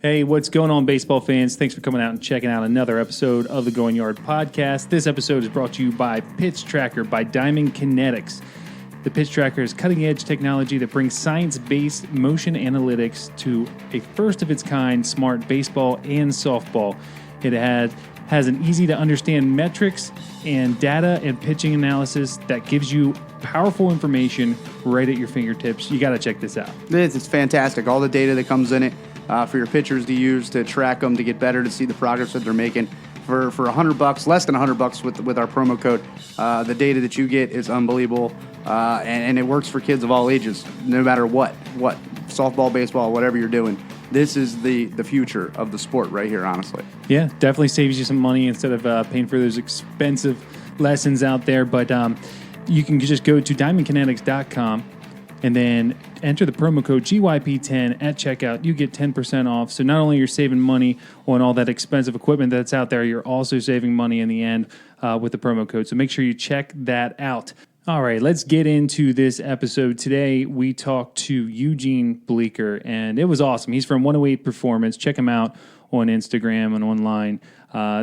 Hey, what's going on, baseball fans? Thanks for coming out and checking out another episode of the Going Yard podcast. This episode is brought to you by Pitch Tracker by Diamond Kinetics. The Pitch Tracker is cutting-edge technology that brings science-based motion analytics to a first-of-its-kind smart baseball and softball. It has an easy-to-understand metrics and data and pitching analysis that gives you powerful information right at your fingertips. You got to check this out. It's fantastic. All the data that comes in it for your pitchers to use, to track them, to get better, to see the progress that they're making. For $100, less than $100 with our promo code, the data that you get is unbelievable, and it works for kids of all ages, no matter what, softball, baseball, whatever you're doing. This is the future of the sport right here, honestly. Yeah, definitely saves you some money instead of paying for those expensive lessons out there. But you can just go to diamondkinetics.com and then enter the promo code GYP10 at checkout. You get 10% off. So not only you're saving money on all that expensive equipment that's out there, you're also saving money in the end with the promo code. So make sure you check that out. All right, let's get into this episode. Today, we talked to Eugene Bleecker, and it was awesome. He's from 108 Performance. Check him out on Instagram and online.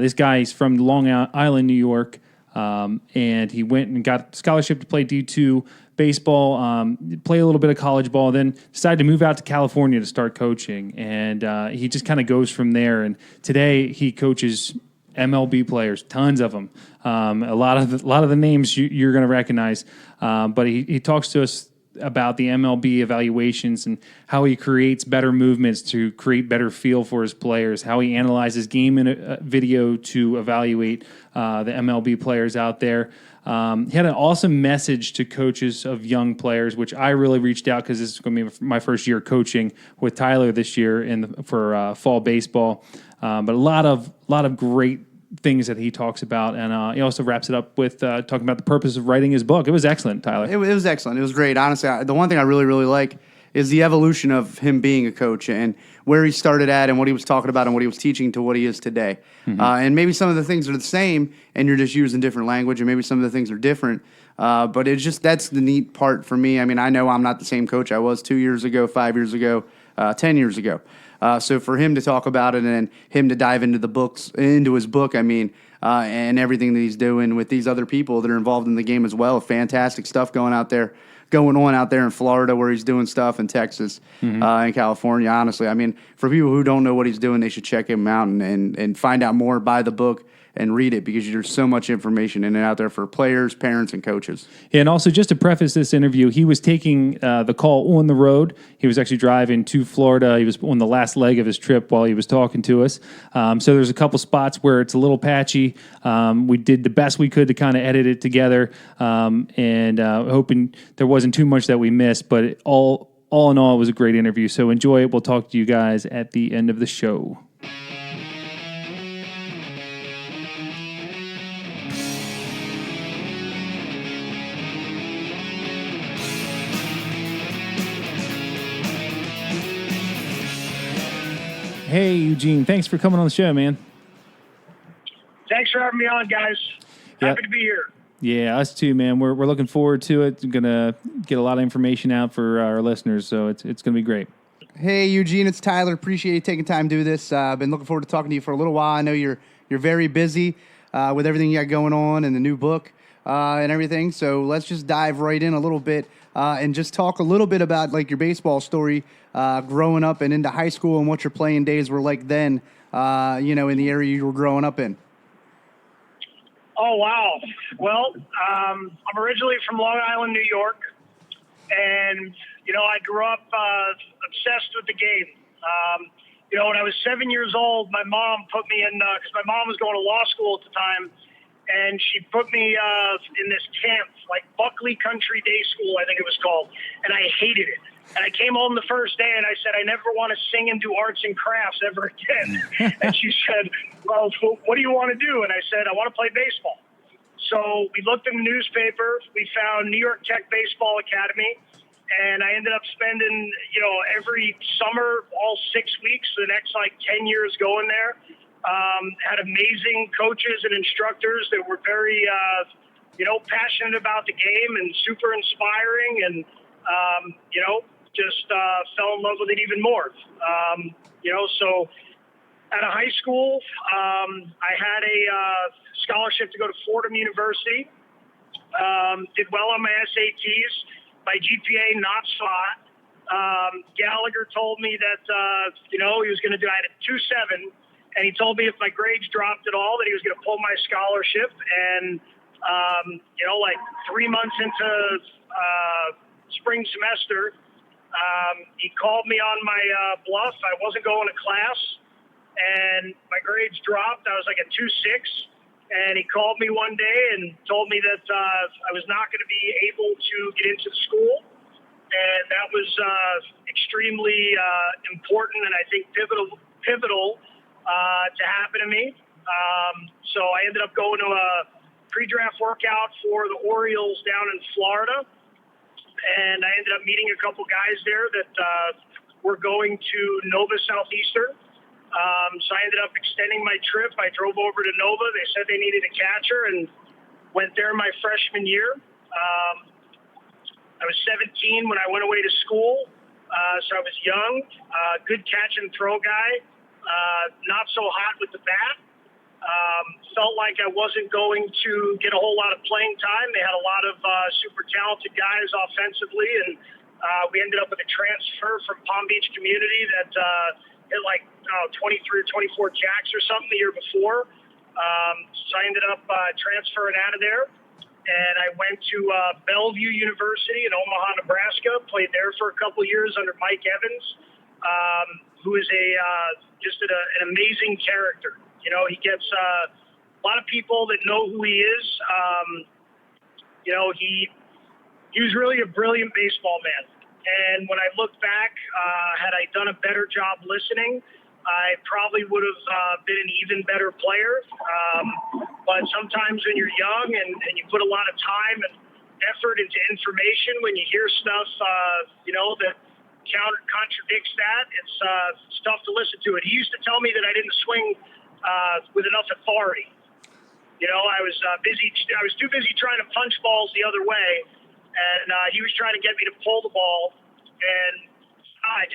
This guy is from Long Island, New York, and he went and got a scholarship to play D2 baseball, play a little bit of college ball, then decided to move out to California to start coaching. And he just kind of goes from there. And today, he coaches MLB players, tons of them. A lot of the names you're going to recognize. But he talks to us about the MLB evaluations and how he creates better movements to create better feel for his players, how he analyzes game video to evaluate the MLB players out there. He had an awesome message to coaches of young players, which I really reached out because this is going to be my first year coaching with Tyler this year for fall baseball. But a lot of great things that he talks about, and he also wraps it up with talking about the purpose of writing his book. It was excellent, Tyler. It was excellent. It was great. Honestly, the one thing I really, really like is the evolution of him being a coach and where he started at and what he was talking about and what he was teaching to what he is today. Mm-hmm. And maybe some of the things are the same and you're just using different language, and maybe some of the things are different. But it's just, that's the neat part for me. I mean, I know I'm not the same coach I was 2 years ago, 5 years ago, 10 years ago. So for him to talk about it and him to dive into his book, I mean, and everything that he's doing with these other people that are involved in the game as well, fantastic stuff going on out there in Florida, where he's doing stuff, in Texas, in California. Honestly, I mean, for people who don't know what he's doing, they should check him out and find out more, buy the book, and read it, because there's so much information in it out there for players, parents, and coaches. And also, just to preface this interview, he was taking the call on the road. He was actually driving to Florida. He was on the last leg of his trip while he was talking to us. So there's a couple spots where it's a little patchy. We did the best we could to kind of edit it together, and hoping there wasn't too much that we missed. But all in all, it was a great interview. So enjoy it. We'll talk to you guys at the end of the show. Hey, Eugene, thanks for coming on the show, man. Thanks for having me on, guys. Happy to be here. Yeah, us too, man. We're looking forward to it. We're going to get a lot of information out for our listeners, so it's going to be great. Hey, Eugene, it's Tyler. Appreciate you taking time to do this. I've been looking forward to talking to you for a little while. I know you're very busy with everything you got going on and the new book and everything, so let's just dive right in a little bit and just talk a little bit about like your baseball story growing up and into high school, and what your playing days were like then, in the area you were growing up in. Oh, wow. Well, I'm originally from Long Island, New York, and, I grew up obsessed with the game. When I was 7 years old, my mom put me in, because my mom was going to law school at the time, and she put me in this camp, like Buckley Country Day School, I think it was called, and I hated it. And I came home the first day, and I said, I never want to sing and do arts and crafts ever again. And she said, well, what do you want to do? And I said, I want to play baseball. So we looked in the newspaper. We found New York Tech Baseball Academy, and I ended up spending, every summer, all 6 weeks, the next, 10 years going there. Had amazing coaches and instructors that were very, passionate about the game and super inspiring. And, just fell in love with it even more. So out of high school, I had a scholarship to go to Fordham University. Did well on my SATs. My GPA not so hot. Gallagher told me that he was going to do. I had a 2.7, and he told me if my grades dropped at all, that he was going to pull my scholarship. And like 3 months into spring semester, he called me on my bluff. I wasn't going to class, and my grades dropped. I was like a 2.6. And he called me one day and told me that I was not going to be able to get into the school. And that was extremely important and I think pivotal to happen to me. So I ended up going to a pre-draft workout for the Orioles down in Florida. And I ended up meeting a couple guys there that were going to Nova Southeastern. So I ended up extending my trip. I drove over to Nova. They said they needed a catcher and went there my freshman year. I was 17 when I went away to school. So I was young, good catch and throw guy, not so hot with the bat. Felt like I wasn't going to get a whole lot of playing time. They had a lot of super talented guys offensively, and we ended up with a transfer from Palm Beach Community that hit like 23 or 24 jacks or something the year before. So I ended up transferring out of there, and I went to Bellevue University in Omaha, Nebraska. Played there for a couple of years under Mike Evans, who is just an amazing character. He gets a lot of people that know who he is. He was really a brilliant baseball man. And when I look back, had I done a better job listening, I probably would have been an even better player. But sometimes when you're young and you put a lot of time and effort into information, when you hear stuff, that contradicts that, it's tough to listen to it. He used to tell me that I didn't swing with enough authority. I was busy. I was too busy trying to punch balls the other way. And he was trying to get me to pull the ball, and I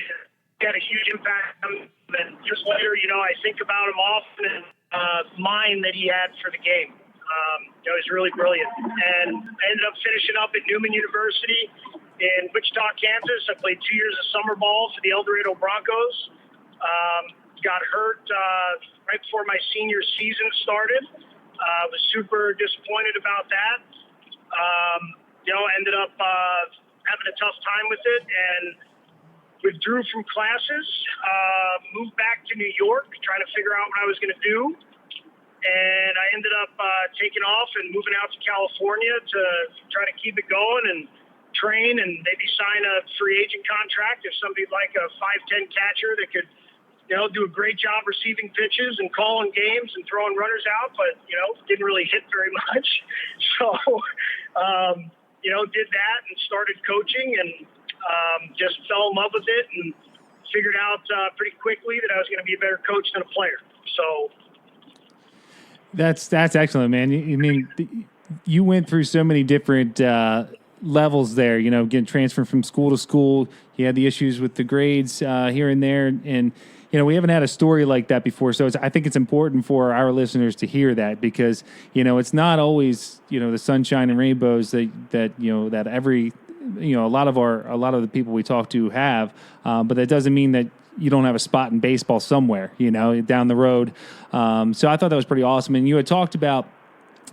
had a huge impact on him. And just later, I think about him often and mind that he had for the game. It was really brilliant. And I ended up finishing up at Newman University in Wichita, Kansas. I played 2 years of summer ball for the El Dorado Broncos. Got hurt right before my senior season started. Was super disappointed about that. Ended up having a tough time with it and withdrew from classes, moved back to New York, trying to figure out what I was going to do. And I ended up taking off and moving out to California to try to keep it going and train and maybe sign a free agent contract if somebody'd like a 5'10" catcher that could, do a great job receiving pitches and calling games and throwing runners out, but, didn't really hit very much. So, did that and started coaching and just fell in love with it and figured out pretty quickly that I was going to be a better coach than a player. So that's excellent, man. You went through so many different levels there, getting transferred from school to school. You had the issues with the grades here and there, and we haven't had a story like that before, so I think it's important for our listeners to hear that because it's not always the sunshine and rainbows that every a lot of the people we talk to have, but that doesn't mean that you don't have a spot in baseball somewhere down the road. So I thought that was pretty awesome, and you had talked about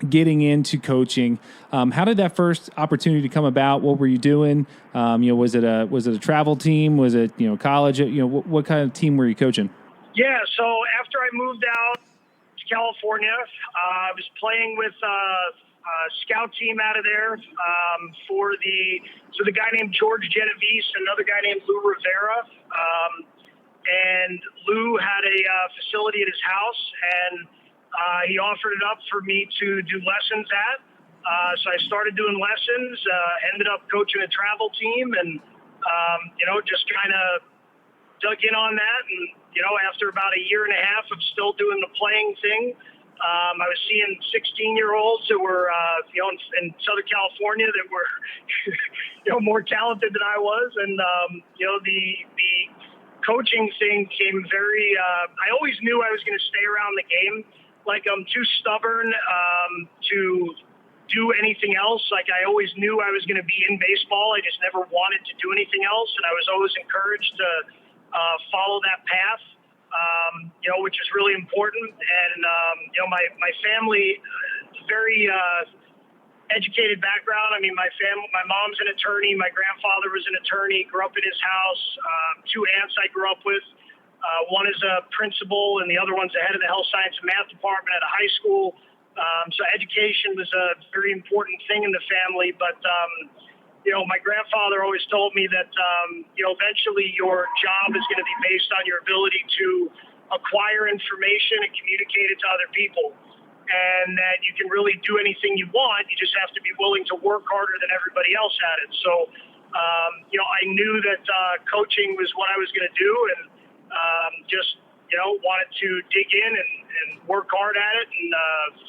getting into coaching. How did that first opportunity come about? What were you doing? Was it a travel team? Was it college? What kind of team were you coaching? Yeah, so after I moved out to California, I was playing with a scout team out of there for the guy named George Genovese, another guy named Lou Rivera, and Lou had a facility at his house, and he offered it up for me to do lessons at. So I started doing lessons, ended up coaching a travel team, and, just kind of dug in on that. And, after about a year and a half of still doing the playing thing, I was seeing 16-year-olds that were, in Southern California that were, more talented than I was. And, the coaching thing came very, I always knew I was going to stay around the game. Like, I'm too stubborn to do anything else. Like, I always knew I was going to be in baseball. I just never wanted to do anything else. And I was always encouraged to follow that path. Which is really important. And, my family, very educated background. I mean, my mom's an attorney. My grandfather was an attorney, grew up in his house. Two aunts I grew up with. One is a principal and the other one's the head of the health science and math department at a high school. So education was a very important thing in the family. But, my grandfather always told me that, eventually your job is going to be based on your ability to acquire information and communicate it to other people. And that you can really do anything you want. You just have to be willing to work harder than everybody else at it. So, I knew that coaching was what I was going to do and wanted to dig in and work hard at it and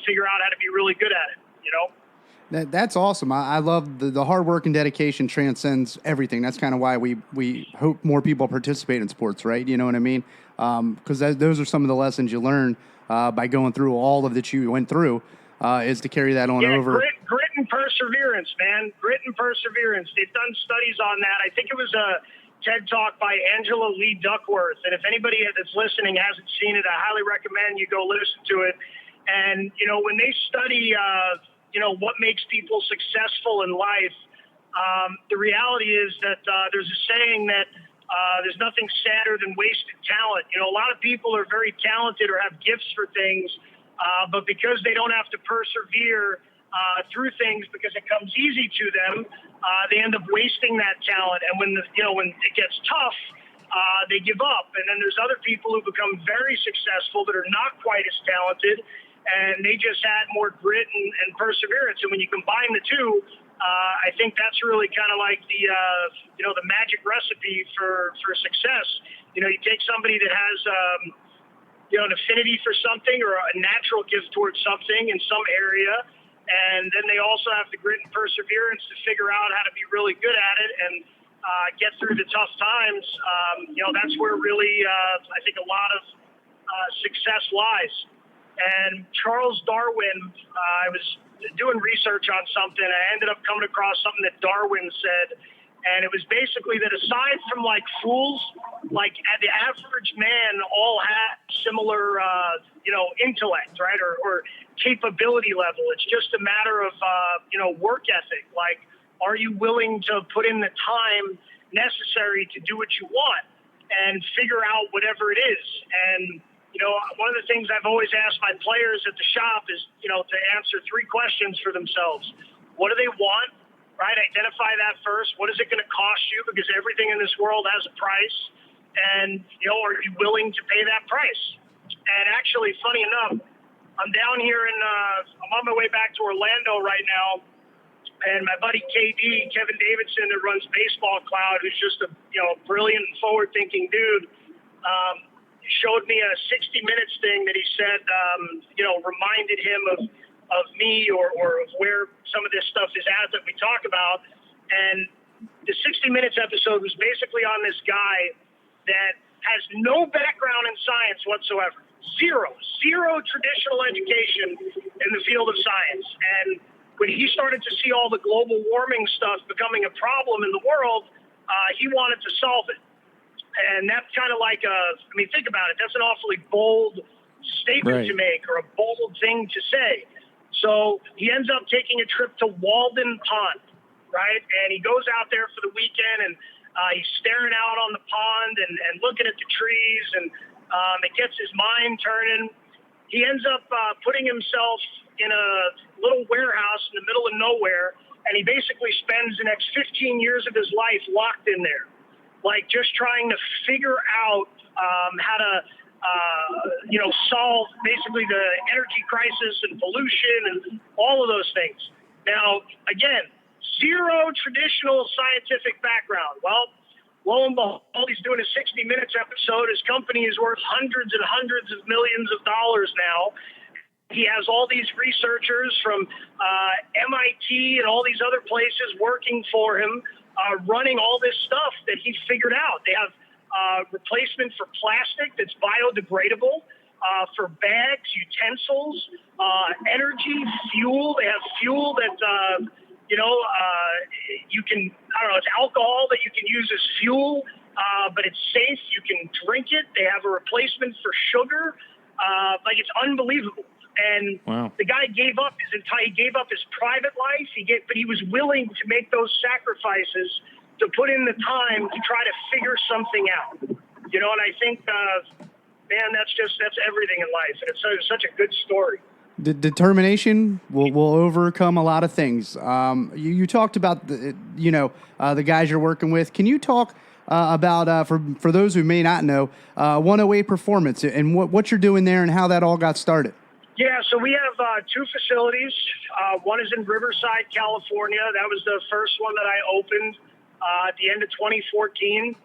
figure out how to be really good at it, That's awesome. I love the hard work and dedication transcends everything. That's kind of why we hope more people participate in sports, right? You know what I mean? Because those are some of the lessons you learn by going through all of that you went through is to carry that on over. Grit and perseverance, man. Grit and perseverance. They've done studies on that. I think it was a TED Talk by Angela Lee Duckworth. And if anybody that's listening hasn't seen it, I highly recommend you go listen to it. And, when they study what makes people successful in life, the reality is that there's a saying that there's nothing sadder than wasted talent. A lot of people are very talented or have gifts for things, but because they don't have to persevere through things because it comes easy to them, they end up wasting that talent. And when it gets tough, they give up. And then there's other people who become very successful that are not quite as talented, and they just had more grit and perseverance. And when you combine the two, I think that's really kind of like the magic recipe for success. You take somebody that has an affinity for something or a natural gift towards something in some area, and then they also have the grit and perseverance to figure out how to be really good at it and get through the tough times. That's where really I think a lot of success lies. And Charles Darwin, I was doing research on something. I ended up coming across something that Darwin said, and it was basically that aside from like fools, like the average man all had similar, intellect, right, or capability level. It's just a matter of work ethic. Like, are you willing to put in the time necessary to do what you want and figure out whatever it is? And one of the things I've always asked my players at the shop is, to answer three questions for themselves. What do they want, right? Identify that first. What is it going to cost you? Because everything in this world has a price. And, are you willing to pay that price? And actually, funny enough, I'm down here I'm on my way back to Orlando right now. And my buddy KD, Kevin Davidson, that runs Baseball Cloud, who's just a, brilliant and forward-thinking dude, showed me a 60 Minutes thing that he said, reminded him of me or of where some of this stuff is at that we talk about. And the 60 Minutes episode was basically on this guy that has no background in science whatsoever. Zero traditional education in the field of science. And when he started to see all the global warming stuff becoming a problem in the world, he wanted to solve it. And that's kind of like think about it. That's an awfully bold statement to make or a bold thing to say. So he ends up taking a trip to Walden Pond, right? And he goes out there for the weekend and he's staring out on the pond and looking at the trees, and it gets his mind turning. He ends up putting himself in a little warehouse in the middle of nowhere, and he basically spends the next 15 years of his life locked in there, like just trying to figure out how to, solve basically the energy crisis and pollution and all of those things. Now, again, zero traditional scientific background. Well, lo and behold, he's doing a 60 Minutes episode. His company is worth hundreds and hundreds of millions of dollars now. he has all these researchers from MIT and all these other places working for him, running all this stuff that he figured out. They have replacement for plastic that's biodegradable, for bags, utensils, energy, fuel. They have fuel that, you can, it's alcohol that you can use as fuel, but it's safe. You can drink it. They have a replacement for sugar. It's unbelievable. And the guy gave up his private life. But he was willing to make those sacrifices to put in the time to try to figure something out. And I think, that's everything in life. And it's such a good story. The determination will overcome a lot of things. You talked about the guys you're working with. Can you talk about for those who may not know 108 Performance and what you're doing there and how that all got started? Yeah, so we have two facilities. One is in Riverside, California. That was the first one that I opened at the end of 2014.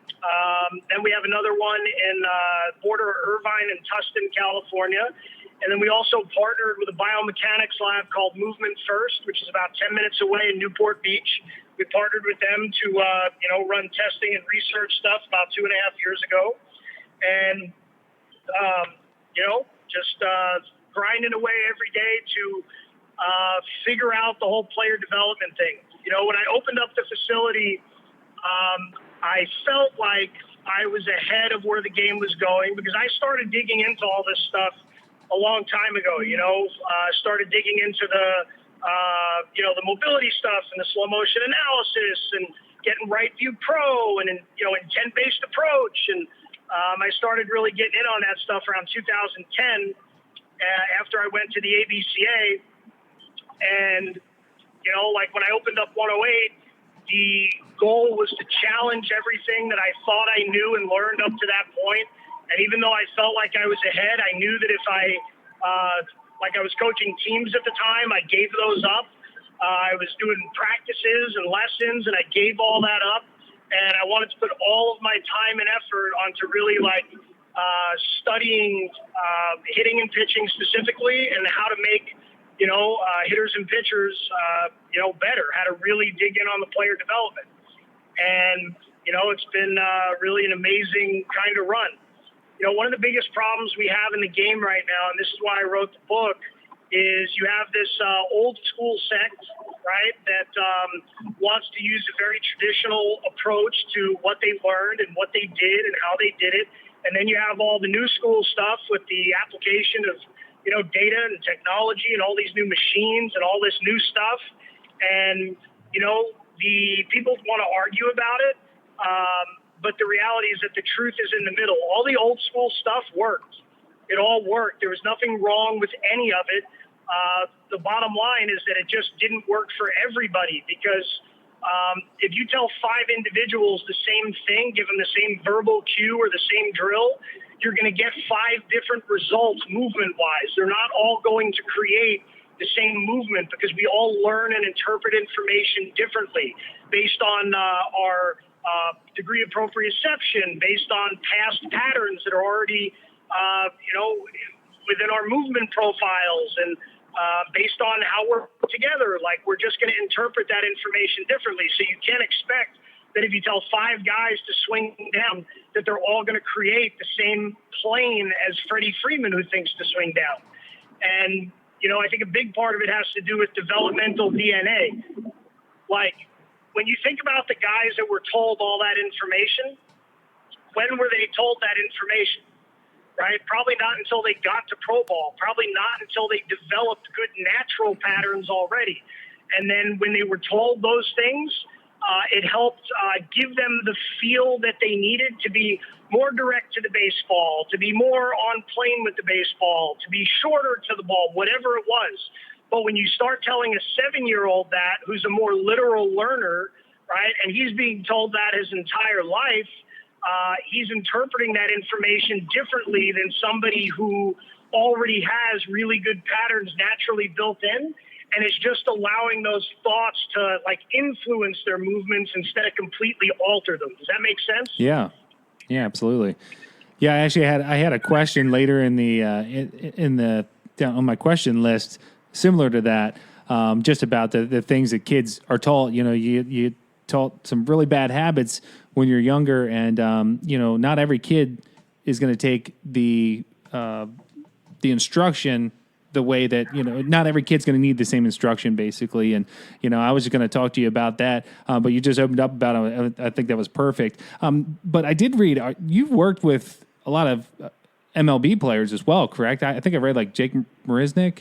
Then we have another one in border Irvine and Tustin, California. And then we also partnered with a biomechanics lab called Movement First, which is about 10 minutes away in Newport Beach. We partnered with them to, run testing and research stuff about 2.5 years ago. And, just grinding away every day to figure out the whole player development thing. When I opened up the facility, I felt like I was ahead of where the game was going because I started digging into all this stuff a long time ago. Started digging into the mobility stuff and the slow motion analysis and getting Right View Pro and intent-based approach. And I started really getting in on that stuff around 2010 after I went to the ABCA. And, when I opened up 108, the goal was to challenge everything that I thought I knew and learned up to that point. And even though I felt like I was ahead, I knew that if I was coaching teams at the time, I gave those up. I was doing practices and lessons, and I gave all that up. And I wanted to put all of my time and effort onto really studying hitting and pitching specifically, and how to make hitters and pitchers better, how to really dig in on the player development. And it's been really an amazing kind of run. One of the biggest problems we have in the game right now, and this is why I wrote the book, is you have this old school sect, right, that wants to use a very traditional approach to what they learned and what they did and how they did it. And then you have all the new school stuff with the application of, data and technology and all these new machines and all this new stuff. And, the people want to argue about it. But the reality is that the truth is in the middle. All the old school stuff worked. It all worked. There was nothing wrong with any of it. The bottom line is that it just didn't work for everybody because if you tell 5 individuals the same thing, give them the same verbal cue or the same drill, you're going to get 5 different results movement-wise. They're not all going to create the same movement because we all learn and interpret information differently based on our degree of proprioception, based on past patterns that are already, within our movement profiles, and based on how we're put together. We're just going to interpret that information differently. So you can't expect that if you tell 5 guys to swing down, that they're all going to create the same plane as Freddie Freeman, who thinks to swing down. And, I think a big part of it has to do with developmental DNA. When you think about the guys that were told all that information, when were they told that information? Right? Probably not until they got to pro ball. Probably not until they developed good natural patterns already. And then when they were told those things, it helped give them the feel that they needed to be more direct to the baseball, to be more on plane with the baseball, to be shorter to the ball, whatever it was. But when you start telling a 7-year-old that, who's a more literal learner, right, and he's being told that his entire life, he's interpreting that information differently than somebody who already has really good patterns naturally built in and is just allowing those thoughts to influence their movements instead of completely alter them. Does that make sense? Yeah. Yeah, absolutely. Yeah, I had a question later in the down on my question list, similar to that, just about the things that kids are taught. You know, you taught some really bad habits when you're younger, and you know, not every kid is going to take the instruction the way that, you know, not every kid's going to need the same instruction, basically. And, you know, I was just going to talk to you about that, but you just opened up about it. I think that was perfect. But I did read, you've worked with a lot of MLB players as well, correct? I think I read like Jake Marisnick.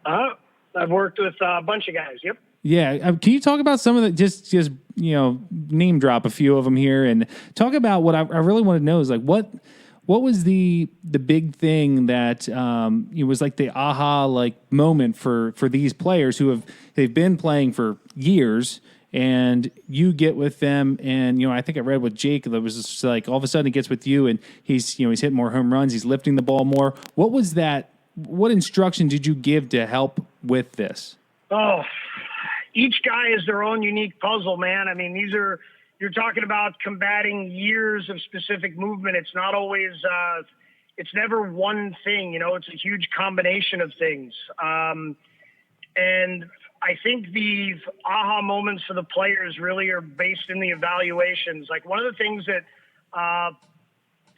I've worked with a bunch of guys. Yep. Yeah. Can you talk about some of the, just, you know, name drop a few of them here and talk about what I really want to know is like, what was the big thing that it was like the aha like moment for these players who they've been playing for years, and you get with them, and you know, I think I read with Jake that was just like all of a sudden he gets with you and he's hitting more home runs, he's lifting the ball more. What was that? What instruction did you give to help with this? Oh, each guy is their own unique puzzle, man. I mean, you're talking about combating years of specific movement. It's not always, it's never one thing, you know, it's a huge combination of things. And I think the aha moments for the players really are based in the evaluations. Like one of the things that,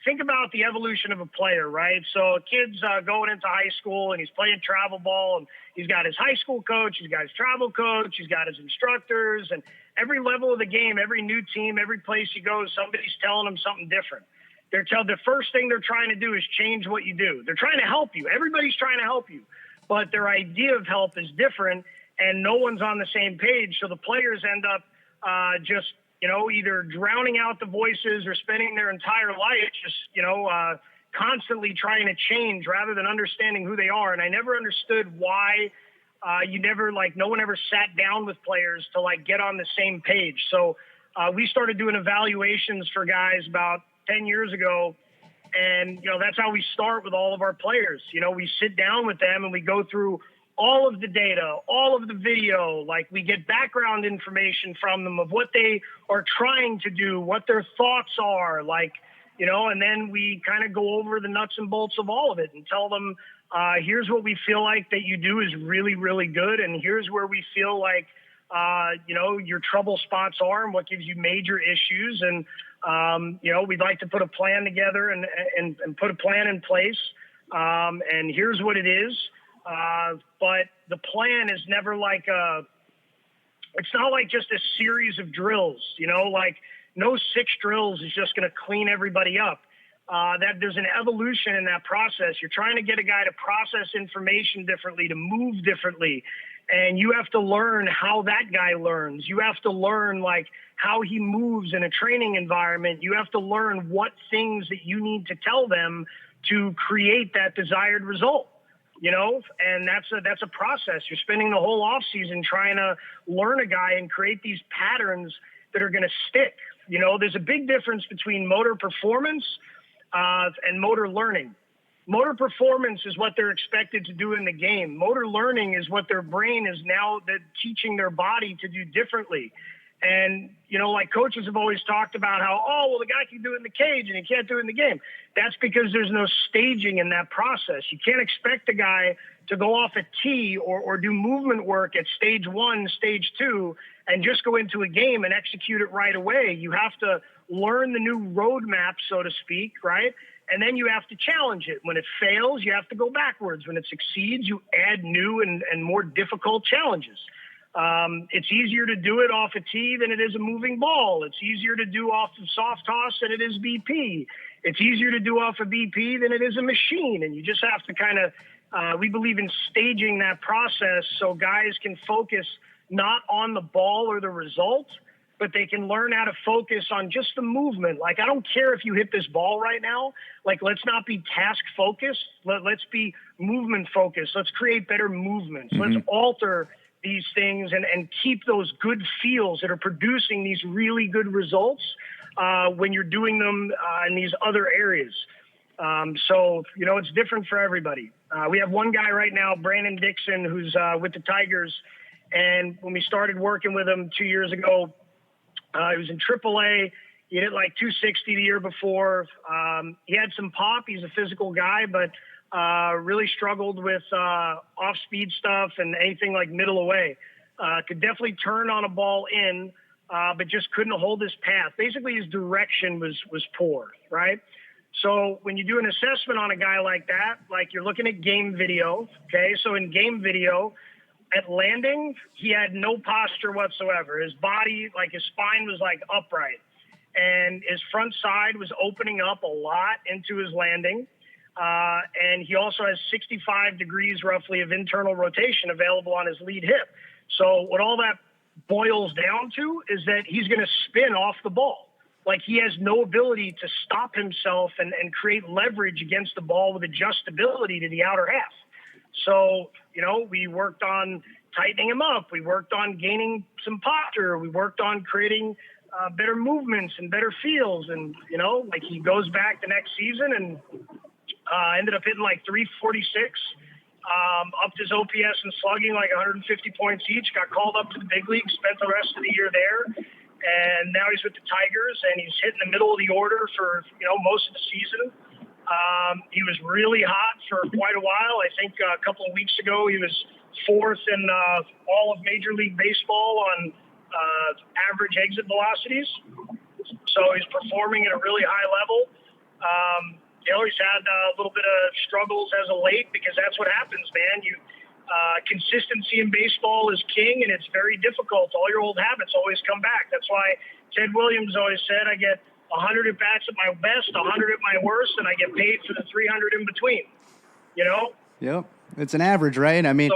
think about the evolution of a player, right? So a kid's going into high school and he's playing travel ball, and he's got his high school coach, he's got his travel coach, he's got his instructors, and every level of the game, every new team, every place he goes, somebody's telling him something different. The first thing they're trying to do is change what you do. They're trying to help you. Everybody's trying to help you, but their idea of help is different, and no one's on the same page. So the players end up just, you know, either drowning out the voices or spending their entire life just, you know, constantly trying to change rather than understanding who they are. And I never understood why no one ever sat down with players to like get on the same page. So we started doing evaluations for guys about 10 years ago. And, you know, that's how we start with all of our players. You know, we sit down with them and we go through all of the data, all of the video, like we get background information from them of what they are trying to do, what their thoughts are, like, you know, and then we kind of go over the nuts and bolts of all of it and tell them, here's what we feel like that you do is really, really good. And here's where we feel like, you know, your trouble spots are and what gives you major issues. And, you know, we'd like to put a plan together and put a plan in place. And here's what it is. But the plan is never like it's not like just a series of drills, you know, like no 6 drills is just going to clean everybody up. That there's an evolution in that process. You're trying to get a guy to process information differently, to move differently. And you have to learn how that guy learns. You have to learn like how he moves in a training environment. You have to learn what things that you need to tell them to create that desired result. You know, and that's a process. You're spending the whole off season trying to learn a guy and create these patterns that are going to stick. You know, there's a big difference between motor performance and motor learning. Motor performance is what they're expected to do in the game. Motor learning is what their brain is now teaching their body to do differently. And, you know, like coaches have always talked about how, oh, well, the guy can do it in the cage and he can't do it in the game. That's because there's no staging in that process. You can't expect a guy to go off a tee or do movement work at stage 1, stage 2, and just go into a game and execute it right away. You have to learn the new roadmap, so to speak, right? And then you have to challenge it. When it fails, you have to go backwards. When it succeeds, you add new and more difficult challenges. It's easier to do it off a tee than it is a moving ball. It's easier to do off of soft toss than it is BP. It's easier to do off of BP than it is a machine. And you just have to kind of, we believe in staging that process so guys can focus not on the ball or the result, but they can learn how to focus on just the movement. Like, I don't care if you hit this ball right now. Like, let's not be task focused. Let's be movement focused. Let's create better movements. Mm-hmm. Let's alter these things and keep those good feels that are producing these really good results when you're doing them in these other areas. So, you know, it's different for everybody. We have one guy right now, Brandon Dixon, who's with the Tigers. And when we started working with him 2 years ago, he was in AAA. He hit like 260 the year before. He had some pop. He's a physical guy, but really struggled with off-speed stuff and anything like middle away. Could definitely turn on a ball in, but just couldn't hold his path. Basically, his direction was poor, right? So when you do an assessment on a guy like that, like you're looking at game video, okay? So in game video, at landing, he had no posture whatsoever. His body, like his spine was like upright. And his front side was opening up a lot into his landing. And he also has 65 degrees roughly of internal rotation available on his lead hip. So what all that boils down to is that he's going to spin off the ball. Like he has no ability to stop himself and create leverage against the ball with adjustability to the outer half. So, we worked on tightening him up. We worked on gaining some posture. We worked on creating better movements and better feels. And, like he goes back the next season and ended up hitting like 346, upped his OPS and slugging like 150 points each, got called up to the big league, spent the rest of the year there. And now he's with the Tigers, and he's hitting the middle of the order for, most of the season. He was really hot for quite a while. I think a couple of weeks ago, he was fourth in all of Major League Baseball on average exit velocities. So he's performing at a really high level. He's had a little bit of struggles as of late because that's what happens, man. Consistency in baseball is king, and it's very difficult. All your old habits always come back. That's why Ted Williams always said, I get 100 at-bats at my best, 100 at my worst, and I get paid for the 300 in between, Yep. It's an average, right? I mean,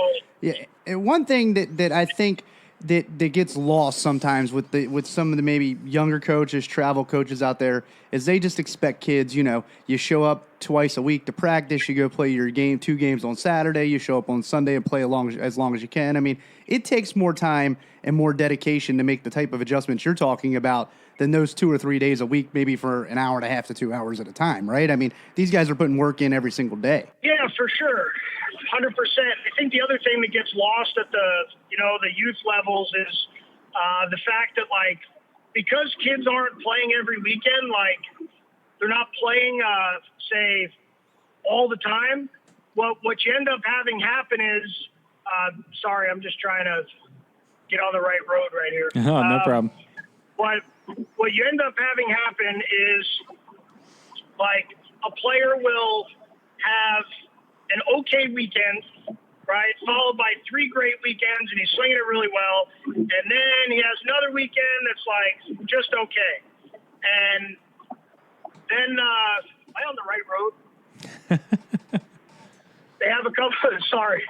and one thing that I think that gets lost sometimes with some of the maybe younger coaches, travel coaches out there, is they just expect kids, you show up twice a week to practice, you go play your two games on Saturday, you show up on Sunday and play as long as you can. I mean, it takes more time and more dedication to make the type of adjustments you're talking about than those 2 or 3 days a week, maybe for an hour and a half to 2 hours at a time, right? I mean, these guys are putting work in every single day. Yeah, for sure. 100%. I think the other thing that gets lost at the youth levels is the fact that, like, because kids aren't playing every weekend, like, they're not playing, say, all the time. What you end up having happen is, sorry, I'm just trying to get on the right road right here. Oh, no problem. What you end up having happen is, like, a player will have an okay weekend, right, followed by 3 great weekends, and he's swinging it really well. And then he has another weekend that's, like, just okay. And then, am I on the right road? They have a couple, sorry.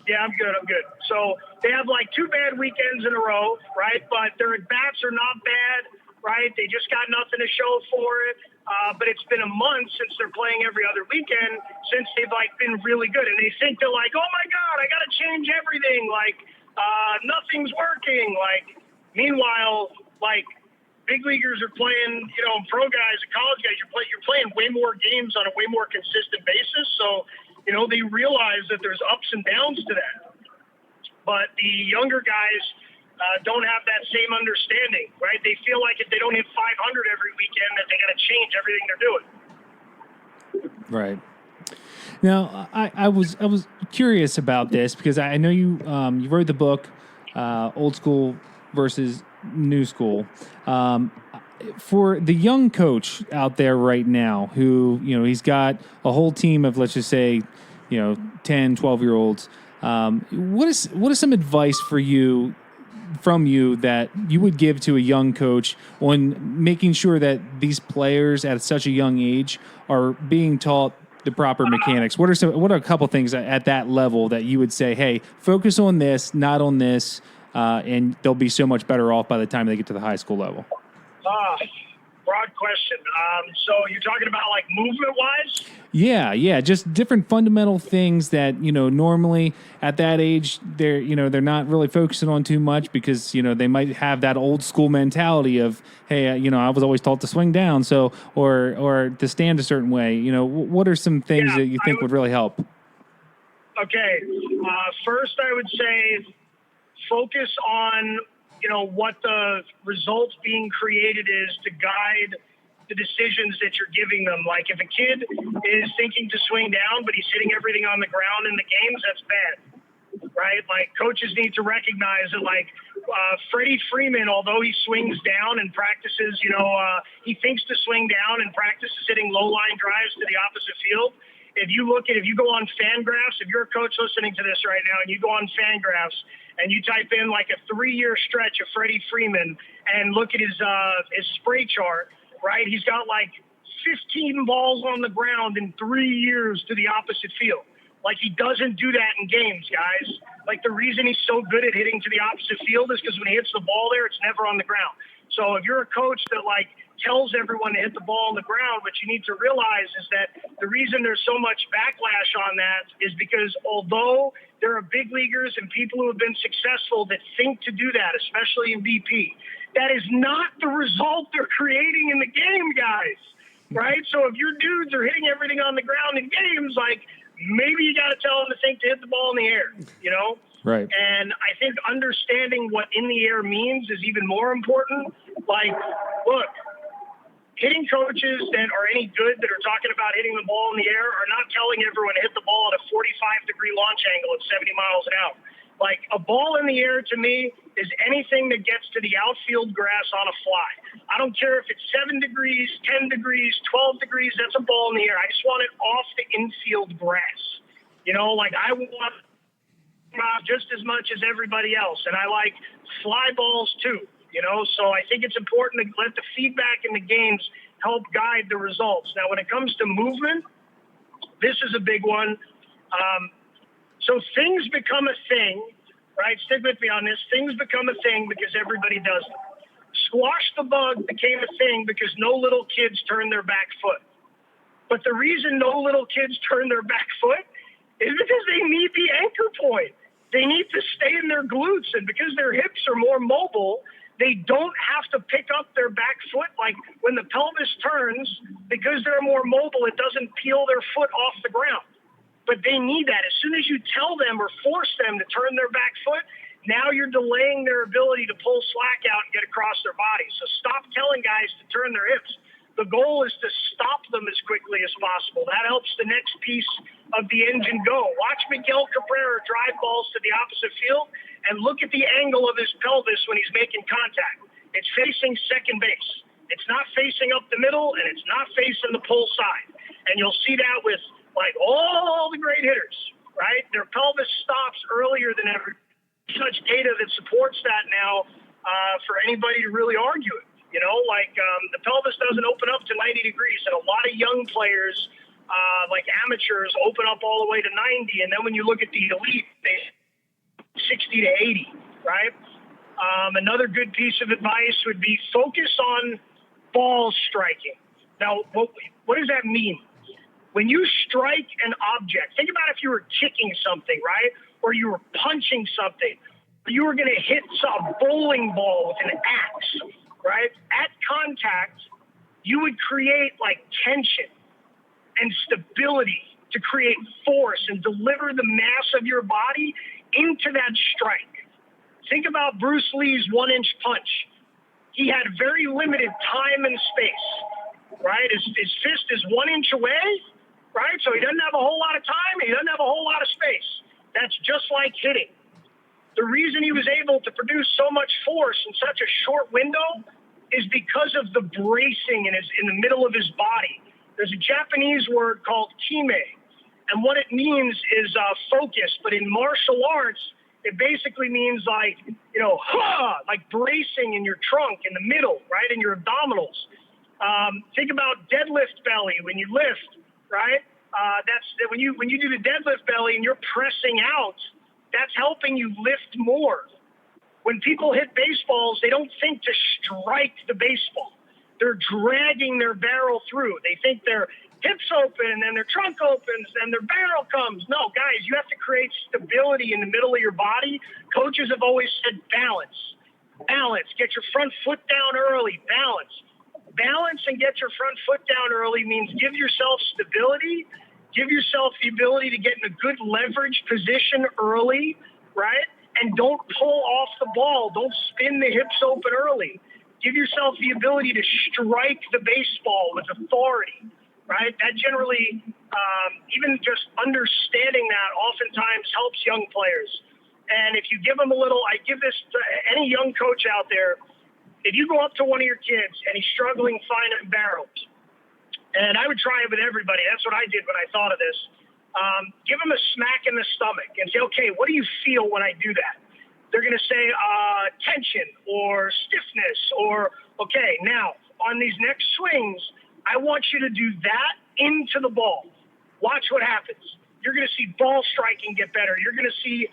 Yeah, I'm good. So they have like 2 bad weekends in a row, right? But their at-bats are not bad, right? They just got nothing to show for it. But it's been a month since they're playing every other weekend since they've like been really good. And they think they're like, oh my God, I got to change everything. Like, nothing's working. Like, meanwhile, like, big leaguers are playing, pro guys and college guys, you're playing way more games on a way more consistent basis. So, they realize that there's ups and downs to that. But the younger guys don't have that same understanding, right? They feel like if they don't hit 500 every weekend, that they got to change everything they're doing. Right. Now, I was curious about this because I know you wrote the book, Old School versus New School. For the young coach out there right now who, he's got a whole team of, let's just say, 10, 12-year-olds, what is some advice from you that you would give to a young coach on making sure that these players at such a young age are being taught the proper mechanics? What are a couple things at that level that you would say, hey, focus on this, not on this, and they'll be so much better off by the time they get to the high school level? Broad question. So you're talking about like movement-wise? Yeah, just different fundamental things that normally at that age they're not really focusing on too much because they might have that old school mentality of, hey, I was always taught to swing down, so or to stand a certain way. What are some things that you think would really help? Okay, first I would say focus on what the result being created is to guide the decisions that you're giving them. Like if a kid is thinking to swing down, but he's hitting everything on the ground in the games, that's bad, right? Like coaches need to recognize that, like Freddie Freeman, although he swings down and practices, he thinks to swing down and practices hitting low line drives to the opposite field. If you go on Fangraphs, if you're a coach listening to this right now and you go on Fangraphs and you type in like a 3-year stretch of Freddie Freeman and look at his spray chart, right? He's got like 15 balls on the ground in 3 years to the opposite field. Like he doesn't do that in games, guys. Like the reason he's so good at hitting to the opposite field is because when he hits the ball there, it's never on the ground. So if you're a coach that like tells everyone to hit the ball on the ground, what you need to realize is that the reason there's so much backlash on that is because although there are big leaguers and people who have been successful that think to do that, especially in BP, that is not the result they're creating in the game, guys, right? So if your dudes are hitting everything on the ground in games, like maybe you got to tell them to think to hit the ball in the air, Right. And I think understanding what in the air means is even more important. Like, look, hitting coaches that are any good that are talking about hitting the ball in the air are not telling everyone to hit the ball at a 45-degree launch angle at 70 miles an hour. Like a ball in the air to me is anything that gets to the outfield grass on a fly. I don't care if it's 7 degrees, 10 degrees, 12 degrees, that's a ball in the air. I just want it off the infield grass. Like I want just as much as everybody else. And I like fly balls too, so I think it's important to let the feedback in the games help guide the results. Now, when it comes to movement, this is a big one. So things become a thing, right? Stick with me on this. Things become a thing because everybody does them. Squash the bug became a thing because no little kids turned their back foot. But the reason no little kids turn their back foot is because they need the anchor point. They need to stay in their glutes, and because their hips are more mobile, they don't have to pick up their back foot. Like when the pelvis turns, because they're more mobile, it doesn't peel their foot off the ground. But they need that. As soon as you tell them or force them to turn their back foot, now you're delaying their ability to pull slack out and get across their body. So stop telling guys to turn their hips. The goal is to stop them as quickly as possible. That helps the next piece of the engine go. Watch Miguel Cabrera drive balls to the opposite field and look at the angle of his pelvis when he's making contact. It's facing second base. It's not facing up the middle, and it's not facing the pull side. And you'll see that with like all the great hitters, right? Their pelvis stops earlier than ever. Such data that supports that now for anybody to really argue it. The pelvis doesn't open up to 90 degrees, and a lot of young players, like amateurs, open up all the way to 90, and then when you look at the elite, they 60 to 80, right? Another good piece of advice would be focus on ball striking. Now, what does that mean? When you strike an object, think about if you were kicking something, right? Or you were punching something. You were going to hit a bowling ball with an axe, right? At contact, you would create like tension and stability to create force and deliver the mass of your body into that strike. Think about Bruce Lee's 1-inch punch. He had very limited time and space, right? His fist is 1 inch away, right? So he doesn't have a whole lot of time. He doesn't have a whole lot of space. That's just like hitting. The reason he was able to produce so much force in such a short window is because of the bracing in the middle of his body. There's a Japanese word called kime, and what it means is focus. But in martial arts, it basically means like, like bracing in your trunk, in the middle, right, in your abdominals. Think about deadlift belly when you lift, right? That's when you do the deadlift belly and you're pressing out. That's helping you lift more. When people hit baseballs, they don't think to strike the baseball. They're dragging their barrel through. They think their hips open and then their trunk opens and their barrel comes. No, guys, you have to create stability in the middle of your body. Coaches have always said balance. Balance. Get your front foot down early. Balance. Balance and get your front foot down early means give yourself stability. Give yourself the ability to get in a good leverage position early, right? and don't pull off the ball. Don't spin the hips open early. Give yourself the ability to strike the baseball with authority, right? That generally, even just understanding that oftentimes helps young players. And if you give them a little, I give this to any young coach out there. If you go up to one of your kids and he's struggling finding barrels, and I would try it with everybody. That's what I did when I thought of this. Give them a smack in the stomach and say, okay, what do you feel when I do that? They're going to say tension or stiffness or, okay, now on these next swings, I want you to do that into the ball. Watch what happens. You're going to see ball striking get better. You're going to see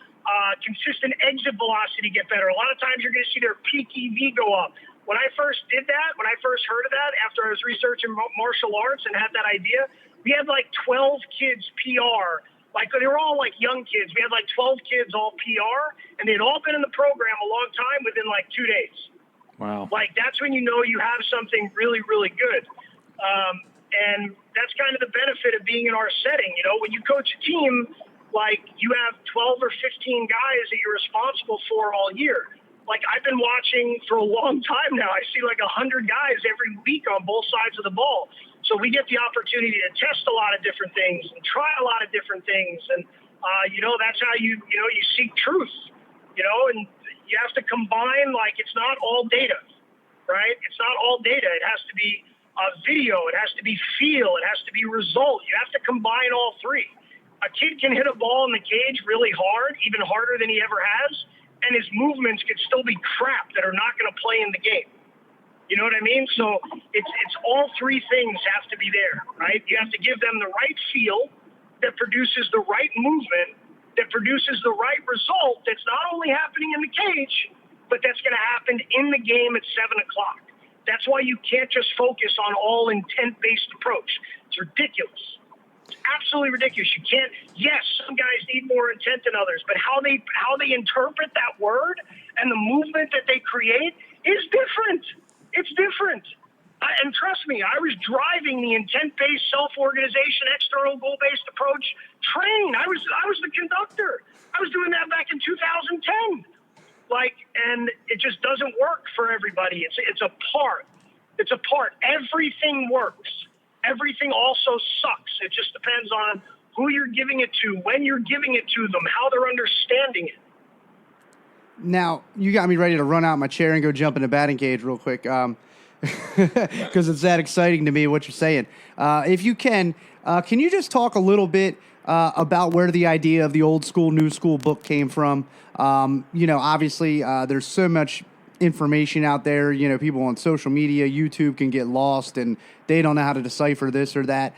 consistent exit velocity get better. A lot of times you're going to see their peak EV go up. When I first did that, when I first heard of that, after I was researching martial arts and had that idea, we had like 12 kids PR. Like they were all like young kids. We had like 12 kids all PR, and they'd all been in the program a long time within like 2 days. Wow. Like that's when you know you have something really, really good. And that's kind of the benefit of being in our setting. You know, when you coach a team, like you have 12 or 15 guys that you're responsible for all year. Like I've been watching for a long time now. I see like 100 guys every week on both sides of the ball. So we get the opportunity to test a lot of different things and try a lot of different things. And, you know, that's how you seek truth, you know, and you have to combine, like, it's not all data, right? It's not all data. It has to be video. It has to be feel. It has to be result. You have to combine all three. A kid can hit a ball in the cage really hard, even harder than he ever has, and his movements could still be crap that are not going to play in the game. You know what I mean? So it's all three things have to be there, right? You have to give them the right feel that produces the right movement, that produces the right result that's not only happening in the cage, but that's going to happen in the game at 7 o'clock. That's why you can't just focus on all intent-based approach. It's ridiculous. It's absolutely ridiculous. You can't. Yes, some guys need more intent than others, but how they interpret that word and the movement that they create is different. It's different. And trust me, I was driving the intent-based self-organization, external goal-based approach train. I was the conductor. I was doing that back in 2010. And it just doesn't work for everybody. It's a part. It's a part. Everything works. Everything also sucks. It just depends on who you're giving it to, when you're giving it to them, how they're understanding it. Now, you got me ready to run out my chair and go jump in the batting cage real quick because it's that exciting to me what you're saying. If you can you just talk a little bit about where the idea of the old school, new school book came from? Obviously, there's so much information out there. You know, people on social media, YouTube can get lost and they don't know how to decipher this or that.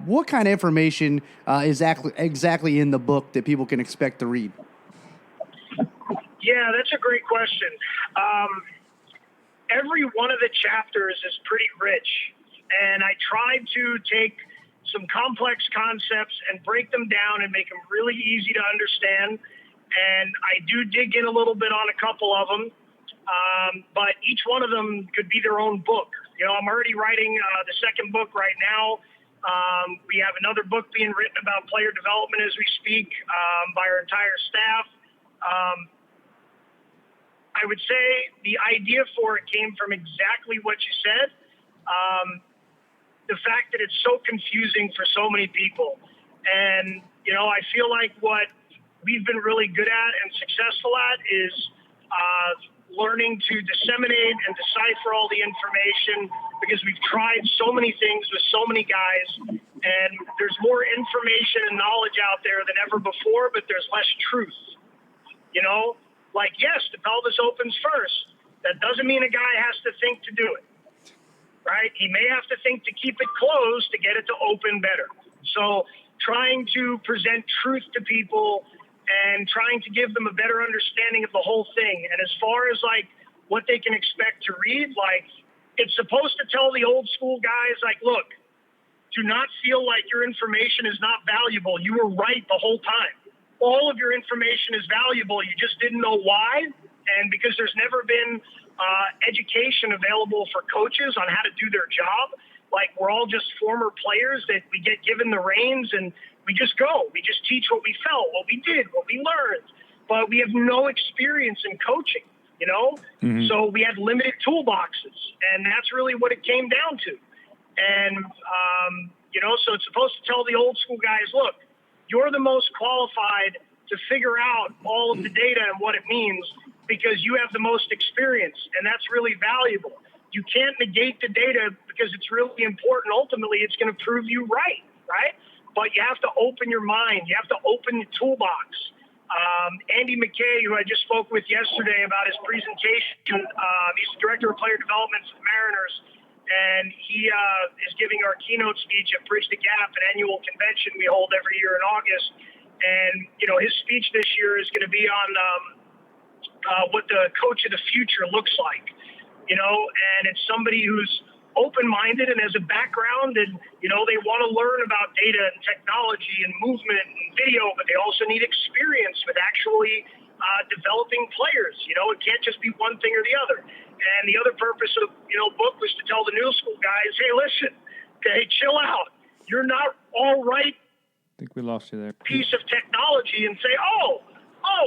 What kind of information is exactly in the book that people can expect to read? Yeah, that's a great question. Every one of the chapters is pretty rich, and I tried to take some complex concepts and break them down and make them really easy to understand. And I do dig in a little bit on a couple of them, but each one of them could be their own book. You know, I'm already writing the second book right now. We have another book being written about player development as we speak by our entire staff. I would say the idea for it came from exactly what you said. The fact that it's so confusing for so many people. And, you know, I feel like what we've been really good at and successful at is learning to disseminate and decipher all the information because we've tried so many things with so many guys, and there's more information and knowledge out there than ever before, but there's less truth. You know, like, yes, the pelvis opens first. That doesn't mean a guy has to think to do it, right? He may have to think to keep it closed to get it to open better. So trying to present truth to people and trying to give them a better understanding of the whole thing. And as far as like what they can expect to read, like it's supposed to tell the old school guys, like, look, do not feel like your information is not valuable. You were right the whole time. All of your information is valuable. You just didn't know why. And because there's never been education available for coaches on how to do their job, like we're all just former players that we get given the reins and we just go. We just teach what we felt, what we did, what we learned. but we have no experience in coaching, you know? So we had limited toolboxes, and that's really what it came down to. And, you know, so it's supposed to tell the old school guys, look, you're the most qualified to figure out all of the data and what it means because you have the most experience, and that's really valuable. You can't negate the data because it's really important. Ultimately, it's going to prove you right? But you have to open your mind. You have to open the toolbox. Andy McKay, who I just spoke with yesterday about his presentation, he's the director of player development for the Mariners, and he is giving our keynote speech at Bridge the Gap, an annual convention we hold every year in August. And, you know, his speech this year is going to be on what the coach of the future looks like, you know, and it's somebody who's open-minded and has a background and, you know, they want to learn about data and technology and movement and video, but they also need experience with actually developing players. You know, it can't just be one thing or the other. And the other purpose of, you know, book was to tell the new school guys, hey, listen, okay, chill out. You're not all right. I think we lost you there. Piece of technology and say,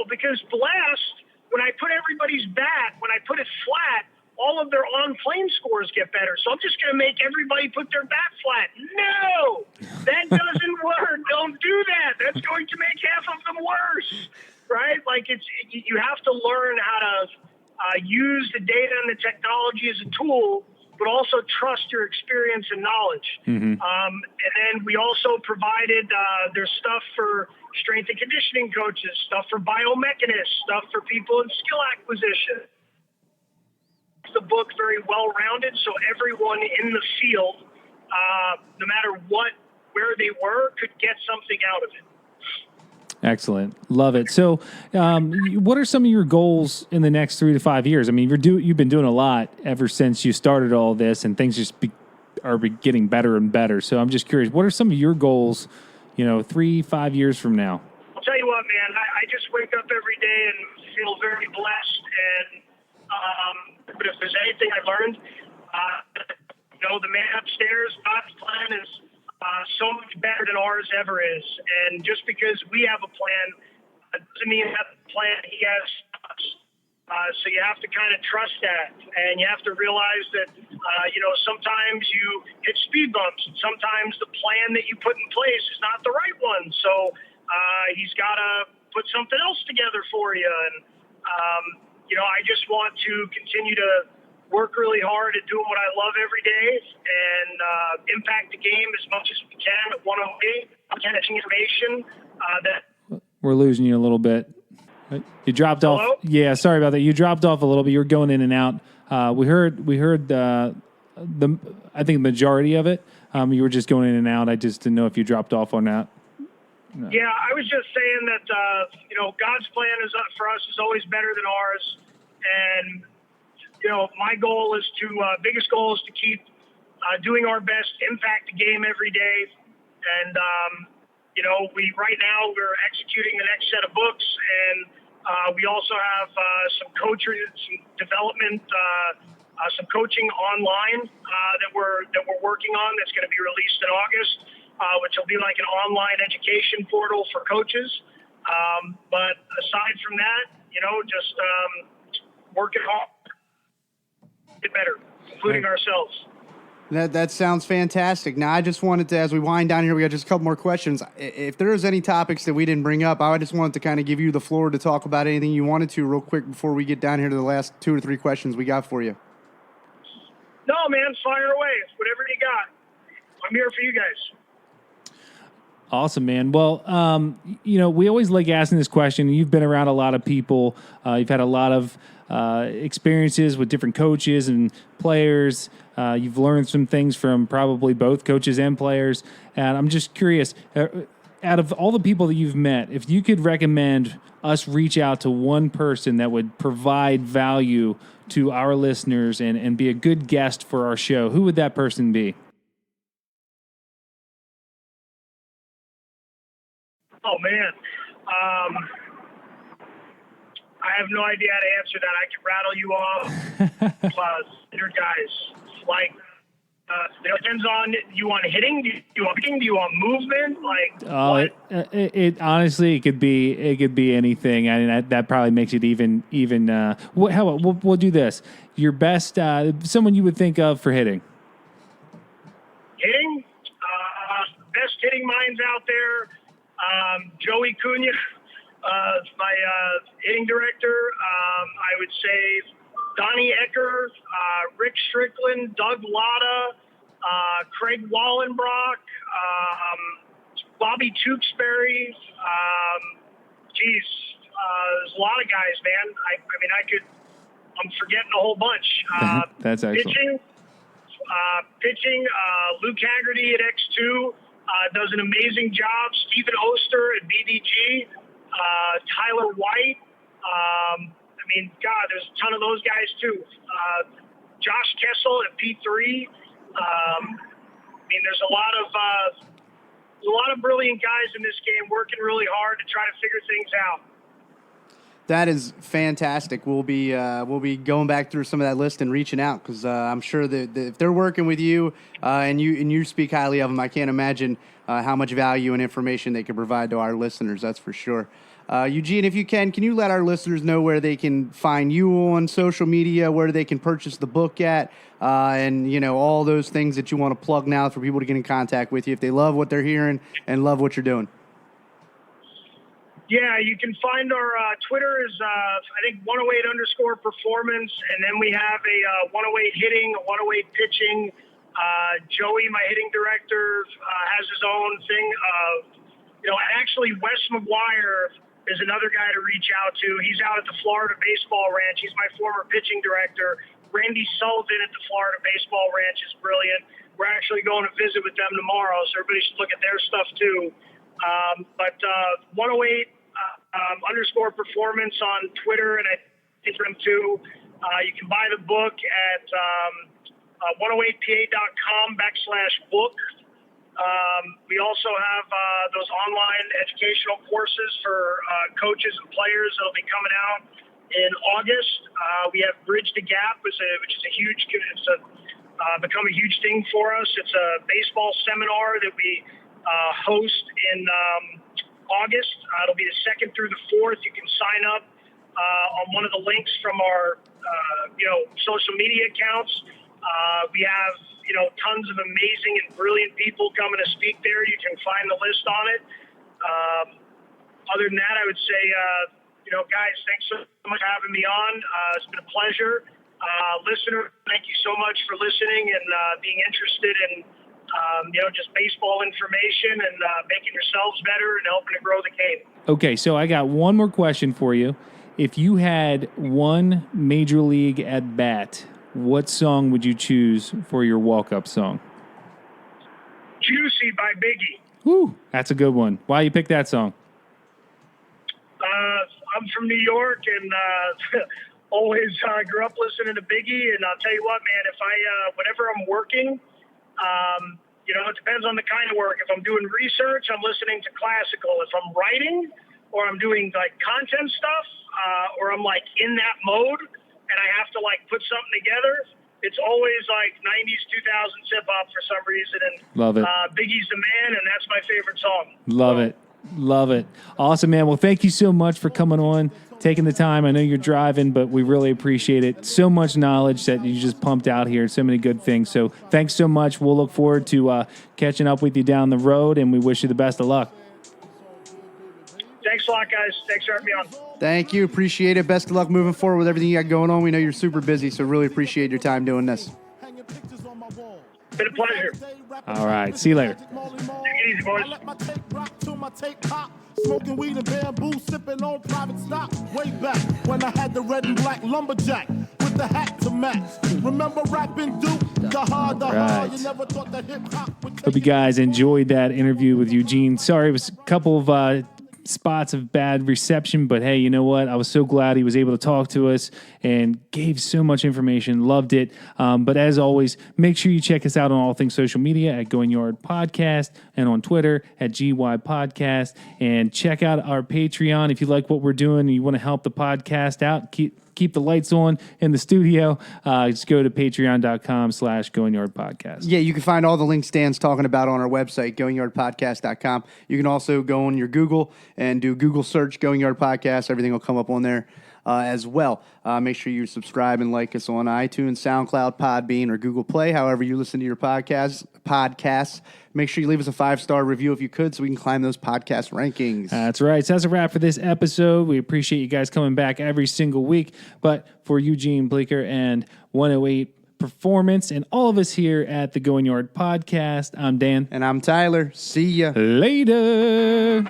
because Blast, when I put everybody's bat, when I put it flat, all of their on-plane scores get better. So I'm just going to make everybody put their bat flat. No, that doesn't work. Don't do that. That's going to make half of them worse, right? Like you have to learn how to use the data and the technology as a tool, but also trust your experience and knowledge. And then we also provided there's stuff for strength and conditioning coaches, stuff for biomechanists, stuff for people in skill acquisition. The book very well-rounded, so everyone in the field, no matter where they were, could get something out of it. Excellent. Love it. So what are some of your goals in the next 3 to 5 years? I mean, you've been doing a lot ever since you started all this, and things just are getting better and better. So I'm just curious, what are some of your goals, 3-5 years from now? I'll tell you what, man, I just wake up every day and feel very blessed. And but if there's anything I learned, the man upstairs, God's plan is so much better than ours ever is. And just because we have a plan doesn't mean that the plan he has. So you have to kind of trust that, and you have to realize that sometimes you hit speed bumps, and sometimes the plan that you put in place is not the right one. So he's got to put something else together for you. And I just want to continue to work really hard at doing what I love every day and impact the game as much as we can at 108. Catching information that we're losing you a little bit. You dropped Hello? off. Yeah, sorry about that. You dropped off a little bit. You were going in and out. We heard the I think majority of it. You were just going in and out. I just didn't know if you dropped off or not. No. Yeah, I was just saying that God's plan for us is always better than ours, and my goal is biggest goal is to keep doing our best to impact the game every day, and right now we're executing the next set of books, and we also have some development, some coaching online that we're working on that's going to be released in August, which will be like an online education portal for coaches. But aside from that, just working hard, get better, including ourselves. That sounds fantastic. Now, I just wanted to, as we wind down here, we got just a couple more questions. If there was any topics that we didn't bring up, I just wanted to kind of give you the floor to talk about anything you wanted to real quick before we get down here to the last 2 or 3 questions we got for you. No, man, fire away. Whatever you got. I'm here for you guys. Awesome, man. Well, we always like asking this question. You've been around a lot of people. You've had a lot of experiences with different coaches and players. You've learned some things from probably both coaches and players. And I'm just curious, out of all the people that you've met, if you could recommend us reach out to one person that would provide value to our listeners and be a good guest for our show, who would that person be? Oh, man. I have no idea how to answer that. I can rattle you off. Your guys like It depends on, do you want hitting? Do you want pitching? Do you want movement? Like, what? It honestly, it could be anything. I mean, that probably makes it even. How about we'll do this? Your best, someone you would think of for hitting. Hitting? Best hitting minds out there. Joey Cunha, my hitting director. I would say Donnie Ecker, Rick Strickland, Doug Lotta, Craig Wallenbrock, Bobby Tewksbury. There's a lot of guys, man. I'm forgetting a whole bunch. That's excellent. Pitching, Luke Haggerty at X2 does an amazing job. Stephen Oster at BDG, Tyler White. There's a ton of those guys too. Josh Kessel at P3. There's a lot of brilliant guys in this game working really hard to try to figure things out. That is fantastic. We'll be going back through some of that list and reaching out because I'm sure that if they're working with you and you speak highly of them, I can't imagine how much value and information they can provide to our listeners. That's for sure. Eugene, if you can you let our listeners know where they can find you on social media, where they can purchase the book at, and all those things that you want to plug now for people to get in contact with you if they love what they're hearing and love what you're doing. Yeah, you can find our Twitter is, I think, 108_performance, and then we have a 108 hitting, a 108 pitching. Joey, my hitting director, has his own thing. Actually, Wes McGuire is another guy to reach out to. He's out at the Florida Baseball Ranch. He's my former pitching director. Randy Sullivan at the Florida Baseball Ranch is brilliant. We're actually going to visit with them tomorrow, so everybody should look at their stuff too. 108_performance on Twitter and Instagram too. You can buy the book at 108pa.com/book. We also have those online educational courses for coaches and players that'll be coming out in August. We have Bridge the Gap, which is become a huge thing for us. It's a baseball seminar that we host in August. It'll be the 2nd through the 4th. You can sign up on one of the links from our social media accounts. We have tons of amazing and brilliant people coming to speak there. You can find the list on it. Other than that, I would say, guys, thanks so much for having me on. It's been a pleasure. Listener, thank you so much for listening and being interested in just baseball information and making yourselves better and helping to grow the game. Okay, so I got one more question for you. If you had one major league at bat, what song would you choose for your walk-up song? Juicy by Biggie. Woo, that's a good one. Why you pick that song? I'm from New York and always grew up listening to Biggie. And I'll tell you what, man, if whenever I'm working, it depends on the kind of work. If I'm doing research, I'm listening to classical. If I'm writing or I'm doing like content stuff, or I'm like in that mode and I have to like put something together, it's always like 90s, 2000s hip hop for some reason. And love it. Biggie's the man, and that's my favorite song. Love it. Love it. Awesome, man. Well, thank you so much for coming on, taking the time. I know you're driving, but we really appreciate it. So much knowledge that you just pumped out here. So many good things. So thanks so much. We'll look forward to catching up with you down the road, and we wish you the best of luck. Thanks a lot, guys. Thanks for having me on. Thank you. Appreciate it. Best of luck moving forward with everything you got going on. We know you're super busy, so really appreciate your time doing this. Been a pleasure. All right. See you later. Take it easy, boys. Smoking weed and bamboo, sipping on private stock. Way back when I had the red and black lumberjack with the hat to match. Remember rapping Duke? The hard. You never thought that hip hop would take. Hope you guys enjoyed that interview with Eugene. Sorry, it was a couple of spots of bad reception, but hey, you know what? I was so glad he was able to talk to us and gave so much information. Loved it. But as always, make sure you check us out on all things social media at Going Yard Podcast and on Twitter at GY Podcast. And check out our Patreon if you like what we're doing and you want to help the podcast out. keep the lights on in the studio, just go to patreon.com/goingyardpodcast. Yeah, you can find all the links Dan's talking about on our website, goingyardpodcast.com. You can also go on your Google and do Google search Going Yard Podcast. Everything will come up on there as well. Make sure you subscribe and like us on iTunes, SoundCloud, Podbean, or Google Play, however you listen to your podcasts. Make sure you leave us a 5-star review if you could so we can climb those podcast rankings. That's right. So that's a wrap for this episode. We appreciate you guys coming back every single week. But for Eugene Bleecker and 108 Performance and all of us here at the Going Yard Podcast, I'm Dan. And I'm Tyler. See ya. Later.